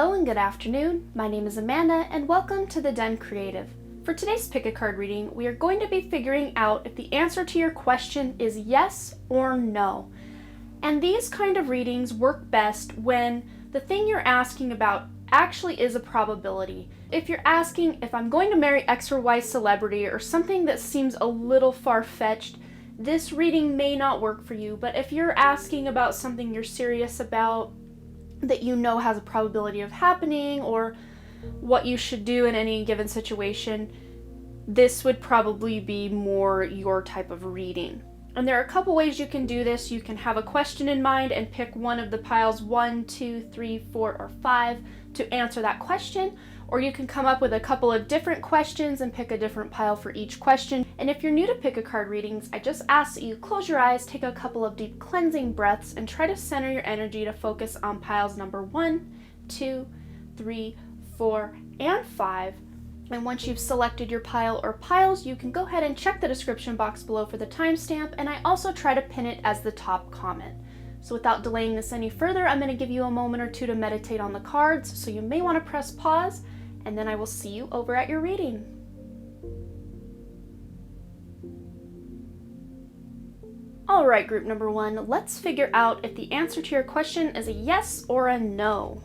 Hello and good afternoon. My name is Amanda and welcome to The Den Creative. For today's pick a card reading, we are going to be figuring out if the answer to your question is yes or no. And these kind of readings work best when the thing you're asking about actually is a probability. If you're asking if I'm going to marry X or Y celebrity or something that seems a little far-fetched, this reading may not work for you. But if you're asking about something you're serious about, that you know has a probability of happening, or what you should do in any given situation, this would probably be more your type of reading. And there are a couple ways you can do this. You can have a question in mind and pick one of the piles 1, 2, 3, 4, or 5 to answer that question, or you can come up with a couple of different questions and pick a different pile for each question. And if you're new to pick a card readings, I just ask that you close your eyes, take a couple of deep cleansing breaths, and try to center your energy to focus on piles number 1, 2, 3, 4, and 5. And once you've selected your pile or piles, you can go ahead and check the description box below for the timestamp, and I also try to pin it as the top comment. So without delaying this any further, I'm going to give you a moment or two to meditate on the cards, so you may want to press pause, and then I will see you over at your reading. Alright, group number 1, let's figure out if the answer to your question is a yes or a no.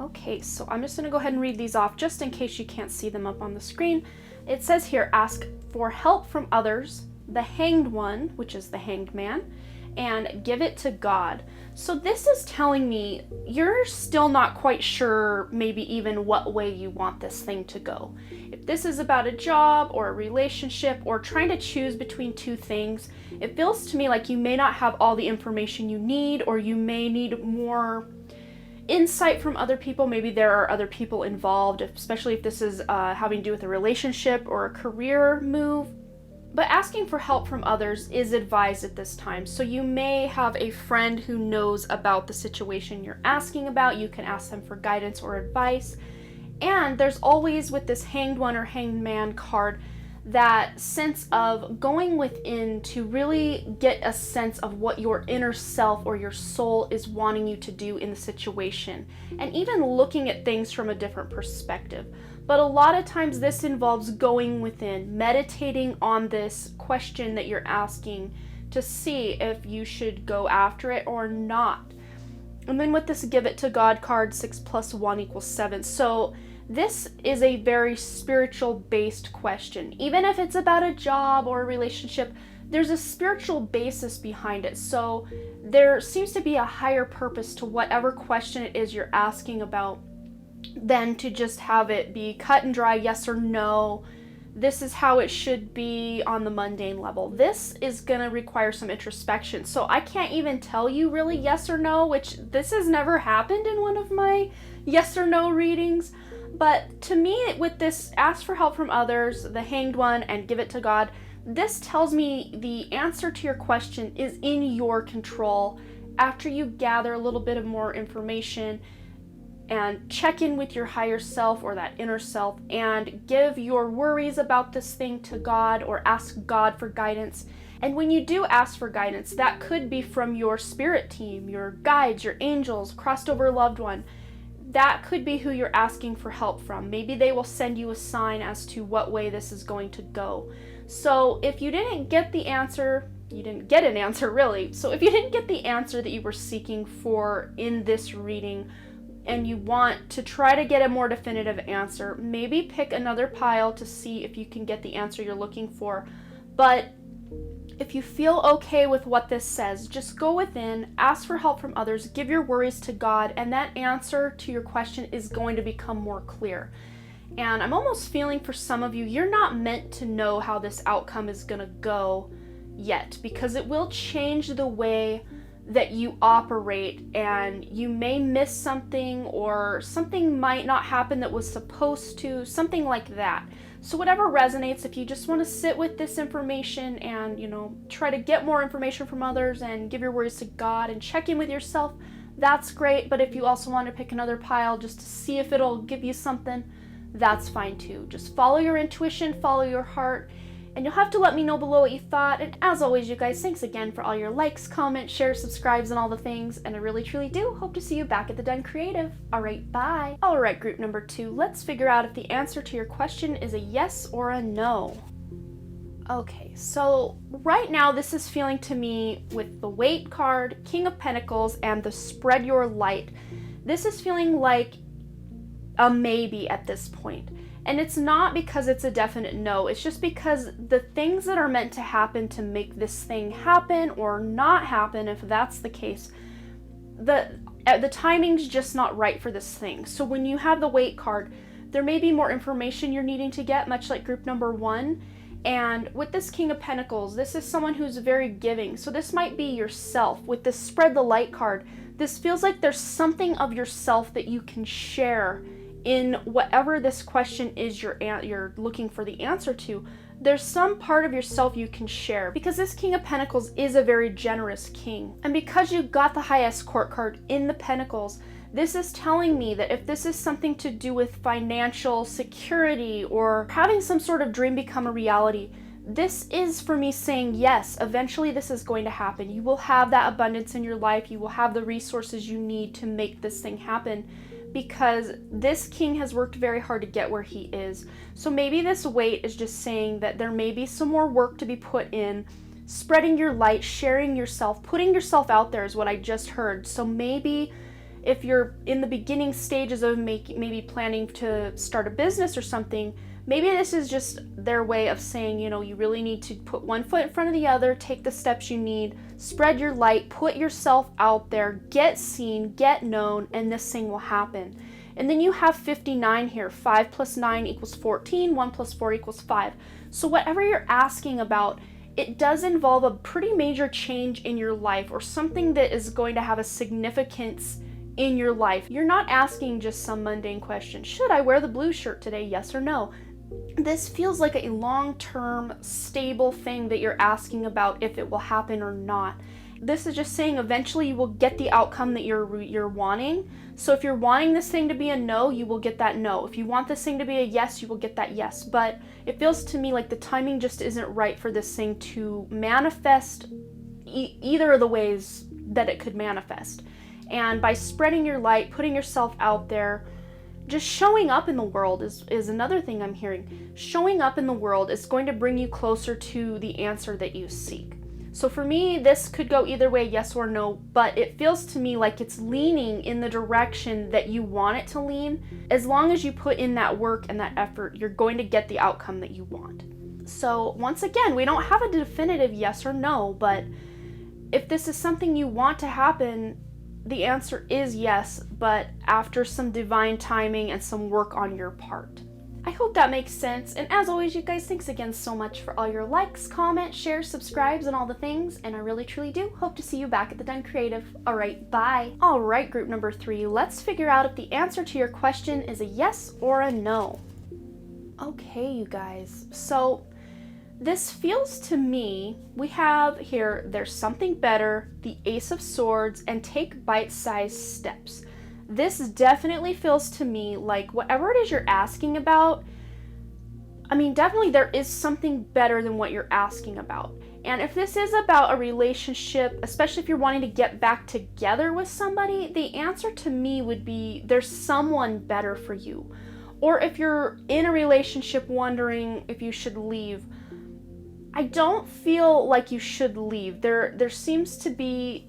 Okay, so I'm just going to go ahead and read these off just in case you can't see them up on the screen. It says here, ask for help from others, the hanged one, which is the hanged man, and give it to God. So this is telling me you're still not quite sure maybe even what way you want this thing to go. If this is about a job or a relationship or trying to choose between two things, it feels to me like you may not have all the information you need, or you may need more insight from other people. Maybe there are other people involved, especially if this is having to do with a relationship or a career move. But asking for help from others is advised at this time. So you may have a friend who knows about the situation you're asking about. You can ask them for guidance or advice. And there's always, with this hanged one or hanged man card, that sense of going within to really get a sense of what your inner self or your soul is wanting you to do in the situation, and even looking at things from a different perspective. But a lot of times this involves going within, meditating on this question that you're asking to see if you should go after it or not. And then with this give it to God card, 6 + 1 = 7. So this is a very spiritual based question. Even if it's about a job or a relationship, there's a spiritual basis behind it. So there seems to be a higher purpose to whatever question it is you're asking about than to just have it be cut and dry, yes or no. This is how it should be on the mundane level. This is going to require some introspection. So I can't even tell you really yes or no, which this has never happened in one of my yes or no readings. But to me, with this ask for help from others, the hanged one, and give it to God, this tells me the answer to your question is in your control after you gather a little bit of more information and check in with your higher self or that inner self and give your worries about this thing to God or ask God for guidance. And when you do ask for guidance, that could be from your spirit team, your guides, your angels, crossed over loved one. That could be who you're asking for help from. Maybe they will send you a sign as to what way this is going to go. So if you didn't get the answer, you didn't get an answer really. So if you didn't get the answer that you were seeking for in this reading, and you want to try to get a more definitive answer, maybe pick another pile to see if you can get the answer you're looking for. But if you feel okay with what this says, just go within, ask for help from others, give your worries to God, and that answer to your question is going to become more clear. And I'm almost feeling for some of you, you're not meant to know how this outcome is going to go yet, because it will change the way that you operate, and you may miss something, or something might not happen that was supposed to, something like that. So whatever resonates, if you just want to sit with this information and, try to get more information from others and give your worries to God and check in with yourself, that's great. But if you also want to pick another pile just to see if it'll give you something, that's fine too. Just follow your intuition, follow your heart. And you'll have to let me know below what you thought. And as always, you guys, thanks again for all your likes, comments, shares, subscribes, and all the things. And I really, truly do hope to see you back at the Done Creative. All right, bye. All right, group number 2, let's figure out if the answer to your question is a yes or a no. Okay, so right now this is feeling to me with the Weight card, King of Pentacles, and the Spread Your Light. This is feeling like a maybe at this point. And it's not because it's a definite no, it's just because the things that are meant to happen to make this thing happen or not happen, if that's the case, the timing's just not right for this thing. So when you have the Weight card, there may be more information you're needing to get, much like group number 1. And with this King of Pentacles, this is someone who's very giving. So this might be yourself. With this Spread the Light card, this feels like there's something of yourself that you can share in whatever this question is you're looking for the answer to. There's some part of yourself you can share, because this King of Pentacles is a very generous king. And because you got the High Escort card in the Pentacles, this is telling me that if this is something to do with financial security or having some sort of dream become a reality, this is for me saying yes, eventually this is going to happen. You will have that abundance in your life. You will have the resources you need to make this thing happen, because this king has worked very hard to get where he is. So maybe this weight is just saying that there may be some more work to be put in, spreading your light, sharing yourself, putting yourself out there is what I just heard. So maybe if you're in the beginning stages of maybe planning to start a business or something, maybe this is just their way of saying, you know, you really need to put one foot in front of the other, take the steps you need, spread your light, put yourself out there, get seen, get known, and this thing will happen. And then you have 59 here. 5 plus 9 equals 14, 1 plus 4 equals 5. So whatever you're asking about, it does involve a pretty major change in your life, or something that is going to have a significance in your life. You're not asking just some mundane question. Should I wear the blue shirt today? Yes or no? This feels like a long-term, stable thing that you're asking about if it will happen or not. This is just saying eventually you will get the outcome that you're wanting. So if you're wanting this thing to be a no, you will get that no. If you want this thing to be a yes, you will get that yes. But it feels to me like the timing just isn't right for this thing to manifest either of the ways that it could manifest. And by spreading your light, putting yourself out there, just showing up in the world is another thing I'm hearing. Showing up in the world is going to bring you closer to the answer that you seek. So for me, this could go either way, yes or no, but it feels to me like it's leaning in the direction that you want it to lean. As long as you put in that work and that effort, you're going to get the outcome that you want. So once again, we don't have a definitive yes or no, but if this is something you want to happen, the answer is yes, but after some divine timing and some work on your part. I hope that makes sense, and as always, you guys, thanks again so much for all your likes, comments, shares, subscribes, and all the things, and I really truly do hope to see you back at the Done Creative. Alright, bye! Alright, group number 3, let's figure out if the answer to your question is a yes or a no. Okay, you guys, so this feels to me, we have here, there's something better, the Ace of Swords, and take bite-sized steps. This definitely feels to me like whatever it is you're asking about, I mean, definitely there is something better than what you're asking about. And if this is about a relationship, especially if you're wanting to get back together with somebody, the answer to me would be there's someone better for you. Or if you're in a relationship wondering if you should leave, I don't feel like you should leave. There seems to be,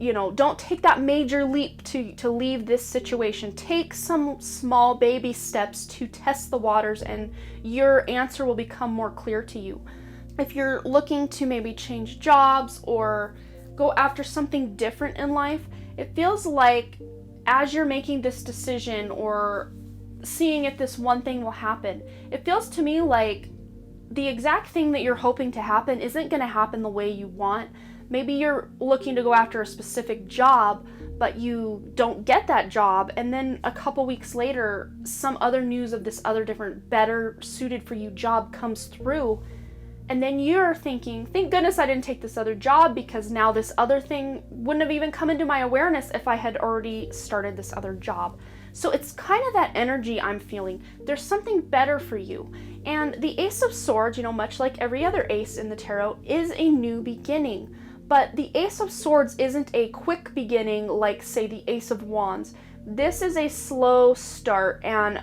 you know, don't take that major leap to leave this situation. Take some small baby steps to test the waters, and your answer will become more clear to you. If you're looking to maybe change jobs or go after something different in life, it feels like as you're making this decision or seeing if this one thing will happen, it feels to me like the exact thing that you're hoping to happen isn't going to happen the way you want. Maybe you're looking to go after a specific job, but you don't get that job, and then a couple weeks later, some other news of this other different, better suited for you job comes through, and then you're thinking, thank goodness I didn't take this other job, because now this other thing wouldn't have even come into my awareness if I had already started this other job. So it's kind of that energy I'm feeling. There's something better for you. And the Ace of Swords, much like every other ace in the tarot, is a new beginning. But the Ace of Swords isn't a quick beginning like, say, the Ace of Wands. This is a slow start, and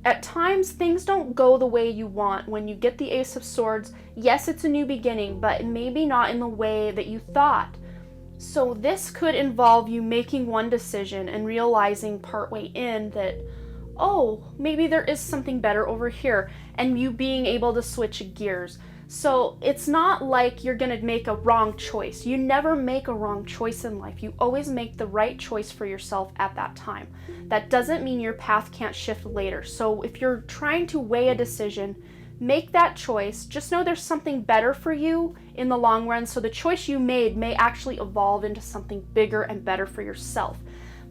at times things don't go the way you want when you get the Ace of Swords. Yes, it's a new beginning, but maybe not in the way that you thought. So this could involve you making one decision and realizing partway in that, oh, maybe there is something better over here, and you being able to switch gears. So it's not like you're gonna make a wrong choice. You never make a wrong choice in life. You always make the right choice for yourself at that time. That doesn't mean your path can't shift later. So if you're trying to weigh a decision, make that choice. Just know there's something better for you in the long run. So the choice you made may actually evolve into something bigger and better for yourself.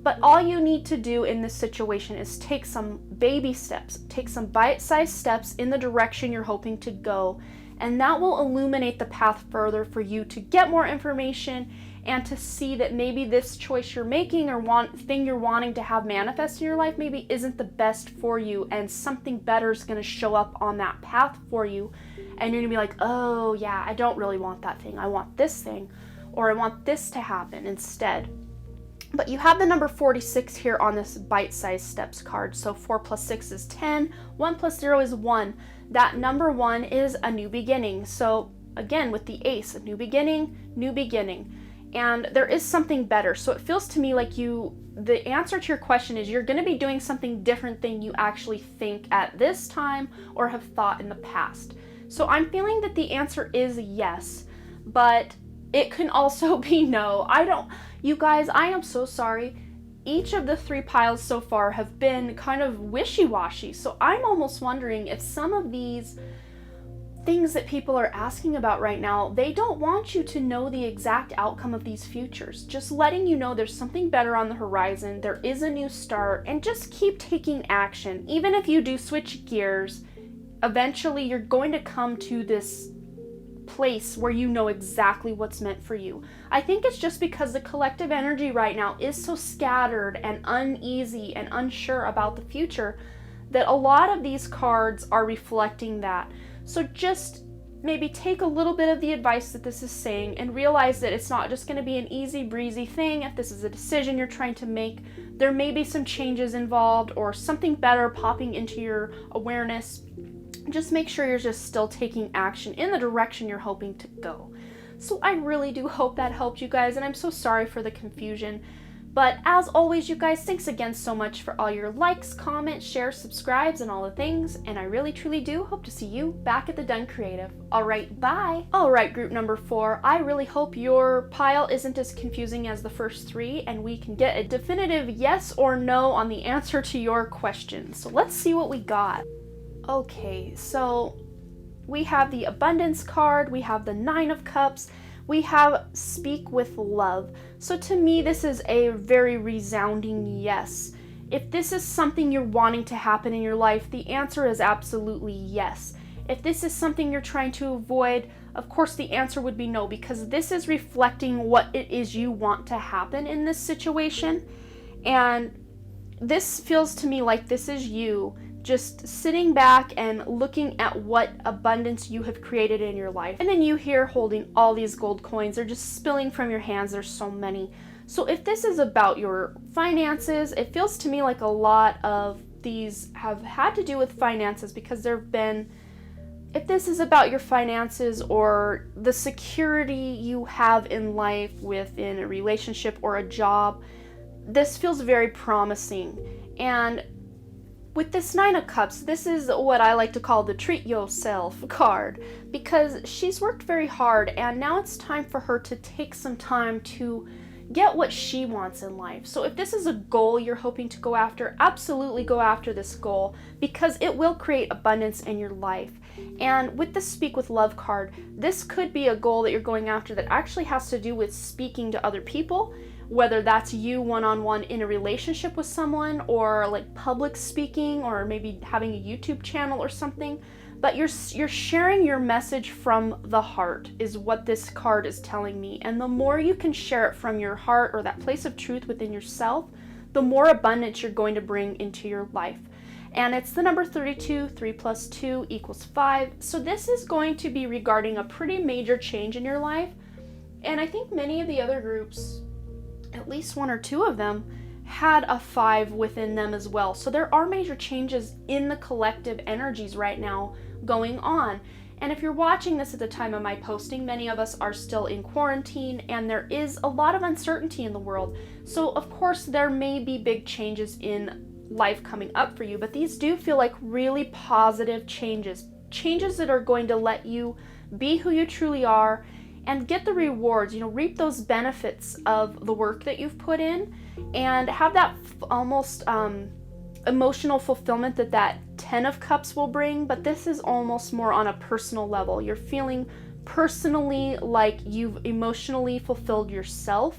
But all you need to do in this situation is take some baby steps, take some bite-sized steps in the direction you're hoping to go, and that will illuminate the path further for you to get more information and to see that maybe this choice you're making or thing you're wanting to have manifest in your life maybe isn't the best for you, and something better is going to show up on that path for you, and you're going to be like, oh yeah, I don't really want that thing, I want this thing, or I want this to happen instead. But you have the number 46 here on this bite-sized steps card. So 4 plus 6 is 10, 1 plus 0 is 1. That number 1 is a new beginning. So again, with the ace, a new beginning, and there is something better. So it feels to me like the answer to your question is you're going to be doing something different than you actually think at this time or have thought in the past. So I'm feeling that the answer is yes, but it can also be no. You guys, I am so sorry. Each of the 3 piles so far have been kind of wishy-washy. So I'm almost wondering if some of these things that people are asking about right now, they don't want you to know the exact outcome of these futures. Just letting you know there's something better on the horizon, there is a new start, and just keep taking action. Even if you do switch gears, eventually you're going to come to this place where you know exactly what's meant for you. I think it's just because the collective energy right now is so scattered and uneasy and unsure about the future that a lot of these cards are reflecting that. So just maybe take a little bit of the advice that this is saying and realize that it's not just going to be an easy breezy thing. If this is a decision you're trying to make, there may be some changes involved or something better popping into your awareness. Just make sure you're just still taking action in the direction you're hoping to go. So I really do hope that helped you guys, and I'm so sorry for the confusion. But as always, you guys, thanks again so much for all your likes, comments, shares, subscribes, and all the things. And I really, truly do hope to see you back at the Done Creative. All right, bye. All right, group number 4, I really hope your pile isn't as confusing as the first 3, and we can get a definitive yes or no on the answer to your question. So let's see what we got. Okay, so we have the Abundance card, we have the 9 of Cups, we have Speak with Love. So to me, this is a very resounding yes. If this is something you're wanting to happen in your life, the answer is absolutely yes. If this is something you're trying to avoid, of course the answer would be no, because this is reflecting what it is you want to happen in this situation. And this feels to me like this is you just sitting back and looking at what abundance you have created in your life. And then you here holding all these gold coins. They're just spilling from your hands. There's so many. So if this is about your finances, it feels to me like a lot of these have had to do with finances, because if this is about your finances or the security you have in life within a relationship or a job, this feels very promising. And with this 9 of Cups, this is what I like to call the treat yourself card, because she's worked very hard and now it's time for her to take some time to get what she wants in life. So if this is a goal you're hoping to go after, absolutely go after this goal, because it will create abundance in your life. And with the Speak with Love card, this could be a goal that you're going after that actually has to do with speaking to other people, whether that's you one-on-one in a relationship with someone, or like public speaking, or maybe having a YouTube channel or something. But you're sharing your message from the heart is what this card is telling me. And the more you can share it from your heart, or that place of truth within yourself, the more abundance you're going to bring into your life. And it's the number 32, 3 plus 2 equals 5. So this is going to be regarding a pretty major change in your life. And I think many of the other groups, at least one or two of them, had a 5 within them as well. So there are major changes in the collective energies right now going on. And if you're watching this at the time of my posting, many of us are still in quarantine and there is a lot of uncertainty in the world. So of course there may be big changes in life coming up for you, but these do feel like really positive changes that are going to let you be who you truly are and get the rewards, reap those benefits of the work that you've put in and have that almost emotional fulfillment that 10 of Cups will bring. But this is almost more on a personal level. You're feeling personally like you've emotionally fulfilled yourself,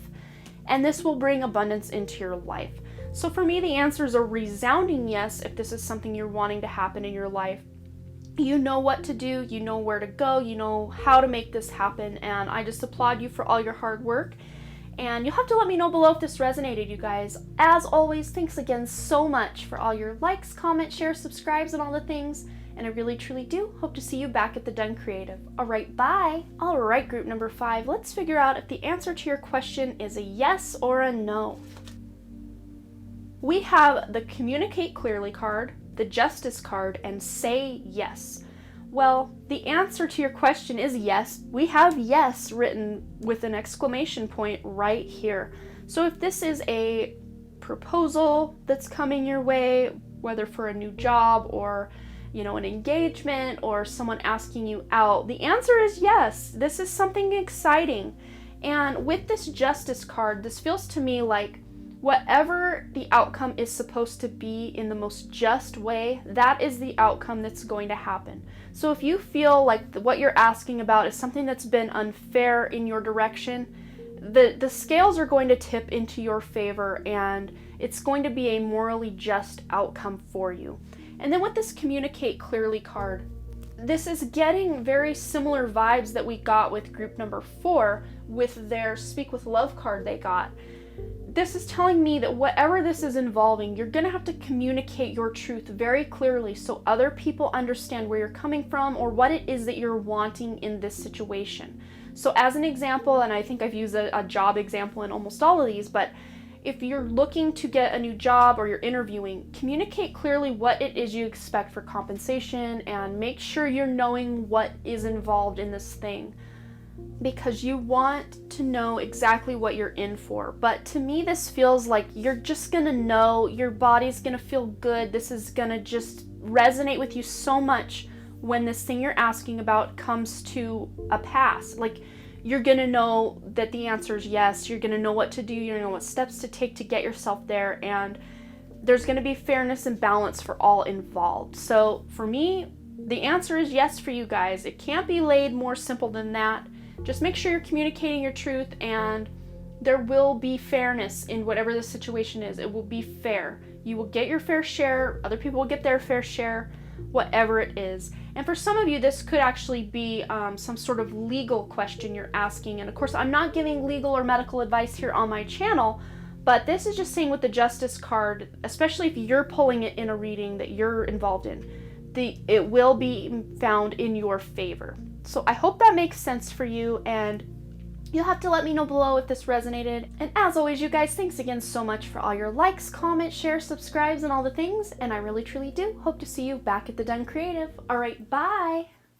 and this will bring abundance into your life. So for me, the answer is a resounding yes if this is something you're wanting to happen in your life. You know what to do, you know where to go, you know how to make this happen, and I just applaud you for all your hard work. And you'll have to let me know below if this resonated, you guys. As always, thanks again so much for all your likes, comments, shares, subscribes, and all the things. And I really, truly do hope to see you back at the Done Creative. All right, bye. All right, group number 5, let's figure out if the answer to your question is a yes or a no. We have the Communicate Clearly card, the Justice card, and Say Yes. Well, the answer to your question is yes. We have yes written with an exclamation point right here. So if this is a proposal that's coming your way, whether for a new job or, an engagement or someone asking you out, the answer is yes. This is something exciting. And with this Justice card, this feels to me like whatever the outcome is supposed to be in the most just way, that is the outcome that's going to happen. So if you feel like what you're asking about is something that's been unfair in your direction, the scales are going to tip into your favor and it's going to be a morally just outcome for you. And then with this Communicate Clearly card, this is getting very similar vibes that we got with group number 4 with their Speak with Love card they got. This is telling me that whatever this is involving, you're going to have to communicate your truth very clearly so other people understand where you're coming from or what it is that you're wanting in this situation. So as an example, and I think I've used a job example in almost all of these, but if you're looking to get a new job or you're interviewing, communicate clearly what it is you expect for compensation and make sure you're knowing what is involved in this thing, because you want to know exactly what you're in for. But to me, this feels like you're just gonna know, your body's gonna feel good. This is gonna just resonate with you so much when this thing you're asking about comes to a pass. Like, you're gonna know that the answer is yes. You're gonna know what to do. You're gonna know what steps to take to get yourself there. And there's gonna be fairness and balance for all involved. So for me, the answer is yes for you guys. It can't be laid more simple than that. Just make sure you're communicating your truth and there will be fairness in whatever the situation is. It will be fair. You will get your fair share. Other people will get their fair share, whatever it is. And for some of you, this could actually be some sort of legal question you're asking. And of course, I'm not giving legal or medical advice here on my channel, but this is just saying with the Justice card, especially if you're pulling it in a reading that you're involved in, it will be found in your favor. So I hope that makes sense for you, and you'll have to let me know below if this resonated. And as always, you guys, thanks again so much for all your likes, comments, shares, subscribes, and all the things. And I really, truly do hope to see you back at the Done Creative. All right, bye.